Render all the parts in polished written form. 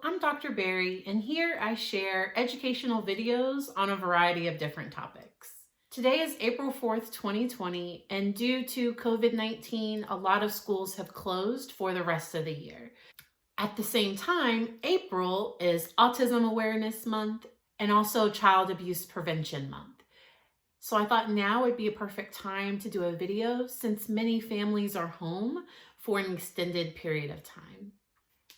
I'm Dr. Barry, and here I share educational videos on a variety of different topics. Today is April 4th, 2020, and due to COVID-19, a lot of schools have closed for the rest of the year. At the same time, April is Autism Awareness Month and also Child Abuse Prevention Month. So I thought now would be a perfect time to do a video since many families are home for an extended period of time.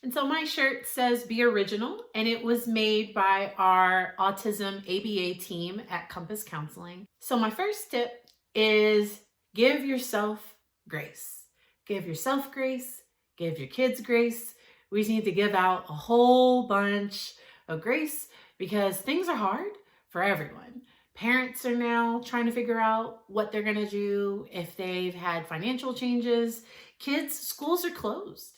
And so my shirt says Be Original, and it was made by our Autism ABA team at Compass Counseling. So my first tip is give yourself grace. Give yourself grace, give your kids grace. We just need to give out a whole bunch of grace because things are hard for everyone. Parents are now trying to figure out what they're gonna do if they've had financial changes. Kids, schools are closed.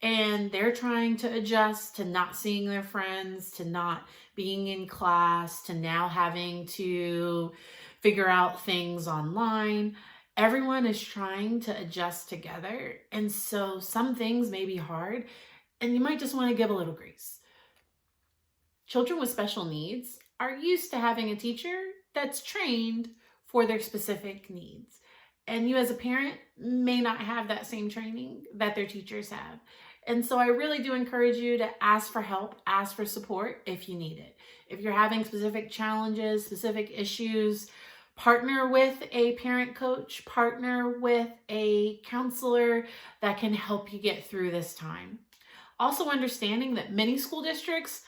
And they're trying to adjust to not seeing their friends, to not being in class, to now having to figure out things online. Everyone is trying to adjust together. And so some things may be hard, and you might just want to give a little grace. Children with special needs are used to having a teacher that's trained for their specific needs. And you as a parent may not have that same training that their teachers have. And so I really do encourage you to ask for help, ask for support if you need it. If you're having specific challenges, specific issues, partner with a parent coach, partner with a counselor that can help you get through this time. Also understanding that many school districts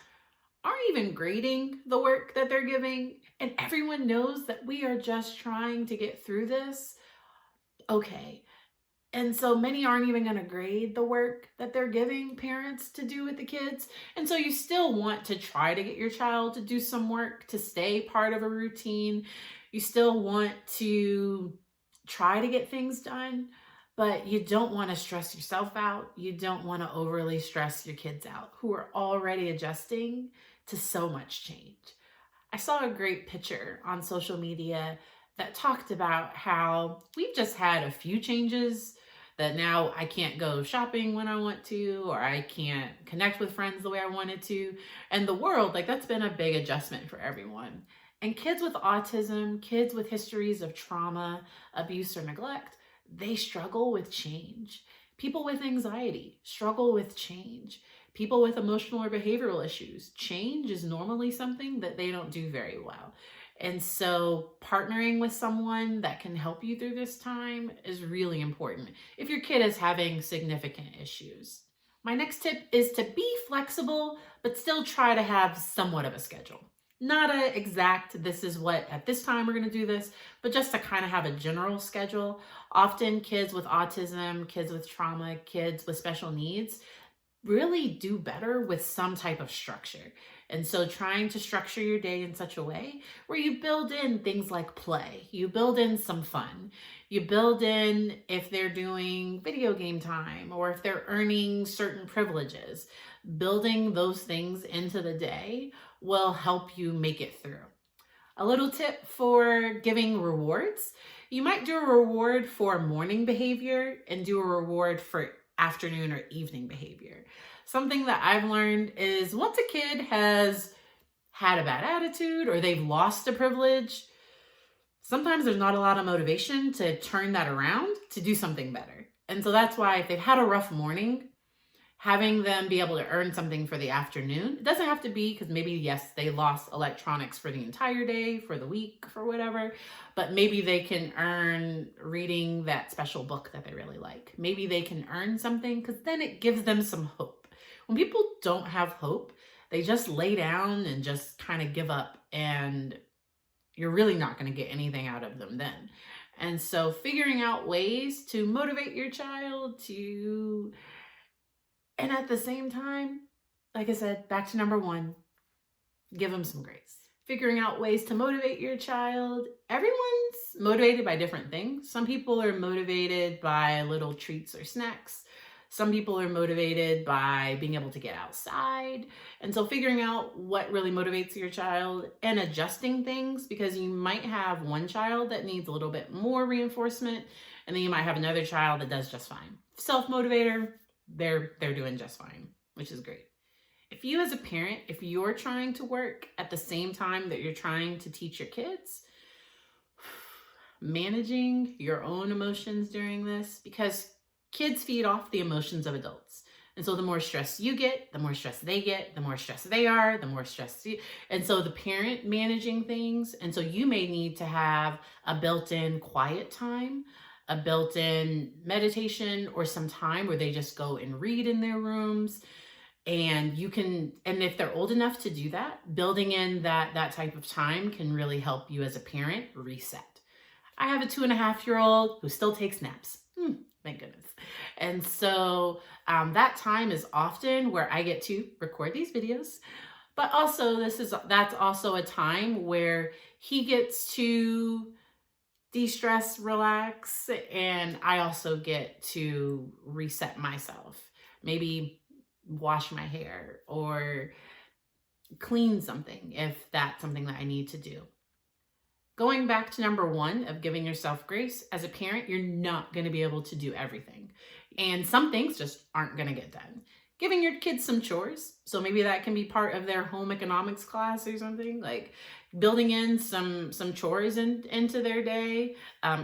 aren't even grading the work that they're giving, and everyone knows that we are just trying to get through this. Okay. And so many aren't even going to grade the work that they're giving parents to do with the kids. And so you still want to try to get your child to do some work, to stay part of a routine. You still want to try to get things done, but you don't want to stress yourself out. You don't want to overly stress your kids out who are already adjusting to so much change. I saw a great picture on social media that talked about how we've just had a few changes that now I can't go shopping when I want to, or I can't connect with friends the way I wanted to. And the world, that's been a big adjustment for everyone. And kids with autism, kids with histories of trauma, abuse, or neglect, they struggle with change. People with anxiety struggle with change. People with emotional or behavioral issues, change is normally something that they don't do very well. And so partnering with someone that can help you through this time is really important if your kid is having significant issues. My next tip is to be flexible, but still try to have somewhat of a schedule. Not an exact, this is what at this time we're going to do this, but just to kind of have a general schedule. Often kids with autism, kids with trauma, kids with special needs really do better with some type of structure. And so trying to structure your day in such a way where you build in things like play, you build in some fun, you build in if they're doing video game time or if they're earning certain privileges, building those things into the day will help you make it through. A little tip for giving rewards. You might do a reward for morning behavior and do a reward for afternoon or evening behavior. Something that I've learned is once a kid has had a bad attitude or they've lost a privilege, sometimes there's not a lot of motivation to turn that around to do something better. And so that's why if they've had a rough morning, having them be able to earn something for the afternoon, it doesn't have to be because maybe, yes, they lost electronics for the entire day, for the week, for whatever, but maybe they can earn reading that special book that they really like. Maybe they can earn something because then it gives them some hope. When people don't have hope, they just lay down and just kind of give up, and you're really not going to get anything out of them then. And so figuring out ways to motivate your child and at the same time, like I said, back to number one, give them some grace. Figuring out ways to motivate your child. Everyone's motivated by different things. Some people are motivated by little treats or snacks. Some people are motivated by being able to get outside. And so figuring out what really motivates your child and adjusting things, because you might have one child that needs a little bit more reinforcement, and then you might have another child that does just fine. Self-motivator, they're doing just fine, which is great. If you as a parent, if you're trying to work at the same time that you're trying to teach your kids, managing your own emotions during this, because kids feed off the emotions of adults. And so the more stress you get, the more stress they get, the more stressed they are, the more stressed you. And so the parent managing things. And so you may need to have a built-in quiet time, a built-in meditation, or some time where they just go and read in their rooms. And you can, and if they're old enough to do that, building in that type of time can really help you as a parent reset. I have a 2.5-year-old who still takes naps. Thank goodness. And so that time is often where I get to record these videos, but also that's also a time where he gets to de-stress, relax, and I also get to reset myself. Maybe wash my hair or clean something if that's something that I need to do. Going back to number 1 of giving yourself grace, as a parent, you're not going to be able to do everything. And some things just aren't going to get done. Giving your kids some chores. So maybe that can be part of their home economics class or something, like building in some chores into their day.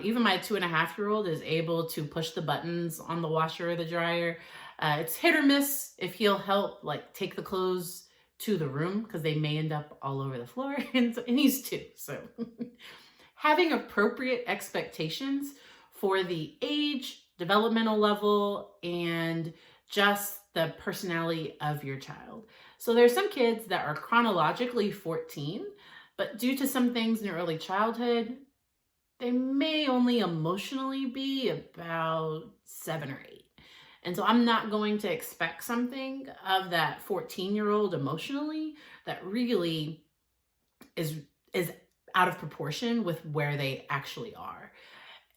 Even my 2.5-year-old is able to push the buttons on the washer or the dryer. It's hit or miss if he'll help like take the clothes to the room because they may end up all over the floor, and he's 2. So having appropriate expectations for the age, developmental level, and just the personality of your child. So there's some kids that are chronologically 14, but due to some things in early childhood, they may only emotionally be about 7 or 8. And so I'm not going to expect something of that 14-year-old emotionally that really is out of proportion with where they actually are.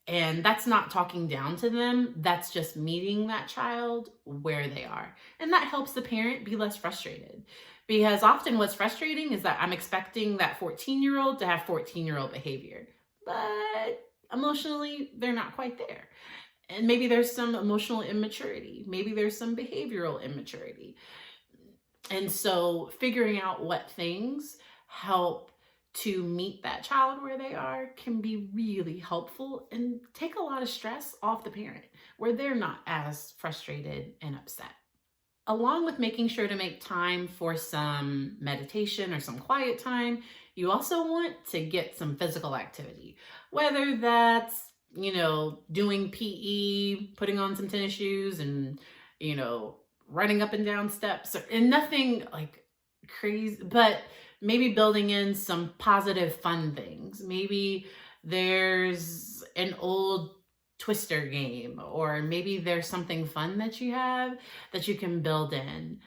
And that's not talking down to them. That's just meeting that child where they are. And that helps the parent be less frustrated. Because often what's frustrating is that I'm expecting that 14-year-old to have 14-year-old behavior. But emotionally, they're not quite there. And maybe there's some emotional immaturity. Maybe there's some behavioral immaturity. And so figuring out what things help to meet that child where they are can be really helpful and take a lot of stress off the parent where they're not as frustrated and upset. Along with making sure to make time for some meditation or some quiet time, you also want to get some physical activity, whether that's doing PE, putting on some tennis shoes and, running up and down steps, and nothing like crazy, but maybe building in some positive fun things. Maybe there's an old Twister game, or maybe there's something fun that you have that you can build in.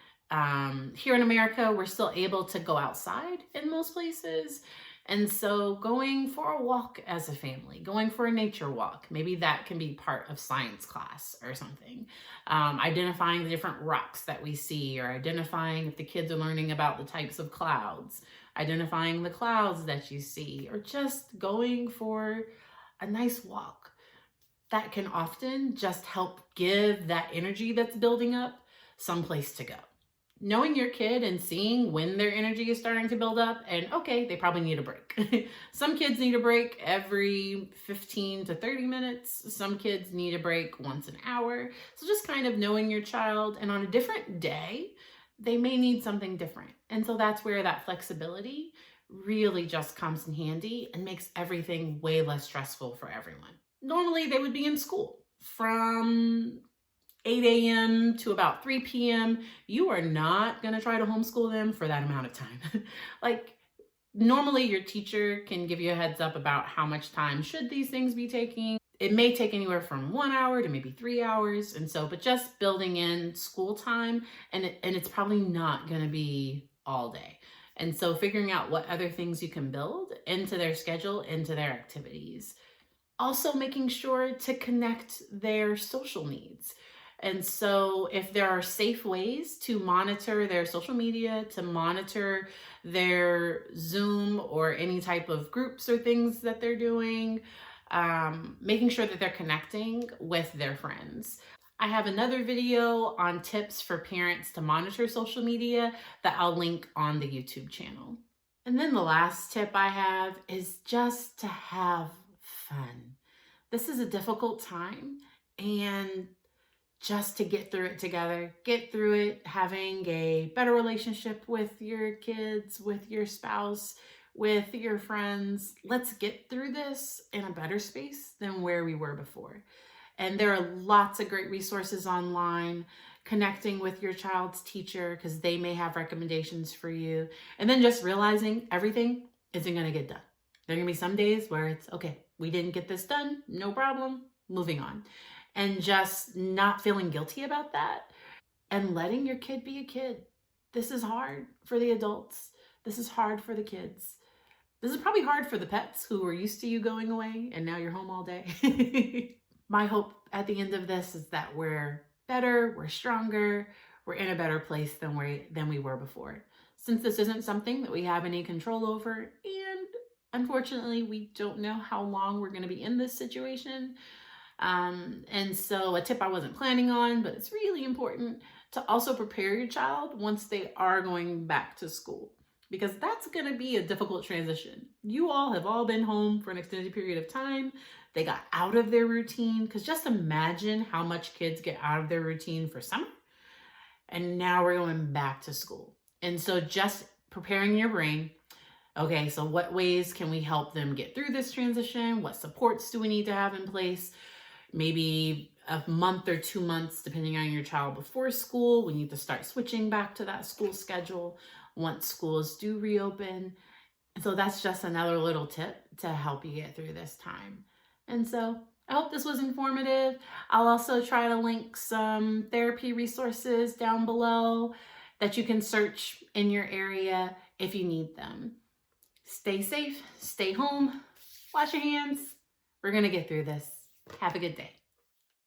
Here in America, we're still able to go outside in most places. And so going for a walk as a family, going for a nature walk, maybe that can be part of science class or something. Identifying the different rocks that we see, or identifying if the kids are learning about the types of clouds, identifying the clouds that you see, or just going for a nice walk. That can often just help give that energy that's building up some place to go. Knowing your kid and seeing when their energy is starting to build up, and okay, they probably need a break. Some kids need a break every 15 to 30 minutes. Some kids need a break once an hour. So just kind of knowing your child, and on a different day, they may need something different. And so that's where that flexibility really just comes in handy and makes everything way less stressful for everyone. Normally they would be in school from 8 a.m. to about 3 p.m. You are not going to try to homeschool them for that amount of time. Like normally your teacher can give you a heads up about how much time should these things be taking. It may take anywhere from 1 hour to maybe 3 hours. And so, but just building in school time, and it's probably not going to be all day. And so figuring out what other things you can build into their schedule, into their activities. Also making sure to connect their social needs. And so if there are safe ways to monitor their social media, to monitor their Zoom or any type of groups or things that they're doing, making sure that they're connecting with their friends. I have another video on tips for parents to monitor social media that I'll link on the YouTube channel. And then the last tip I have is just to have fun. This is a difficult time, and just to get through it together, get through it, having a better relationship with your kids, with your spouse, with your friends. Let's get through this in a better space than where we were before. And there are lots of great resources online, connecting with your child's teacher because they may have recommendations for you. And then just realizing everything isn't going to get done. There are going to be some days where it's, okay, we didn't get this done, no problem, moving on. And just not feeling guilty about that and letting your kid be a kid. This is hard for the adults. This is hard for the kids. This is probably hard for the pets who were used to you going away and now you're home all day. My hope at the end of this is that we're better, we're stronger, we're in a better place than we were before. Since this isn't something that we have any control over, and unfortunately we don't know how long we're going to be in this situation. And so a tip I wasn't planning on, but it's really important to also prepare your child once they are going back to school, because that's going to be a difficult transition. You all have all been home for an extended period of time. They got out of their routine, because just imagine how much kids get out of their routine for summer. And now we're going back to school. And so just preparing your brain. Okay, so what ways can we help them get through this transition? What supports do we need to have in place? Maybe a month or 2 months, depending on your child, before school, we need to start switching back to that school schedule once schools do reopen. And so that's just another little tip to help you get through this time. And so I hope this was informative. I'll also try to link some therapy resources down below that you can search in your area if you need them. Stay safe, stay home, wash your hands. We're going to get through this. Have a good day.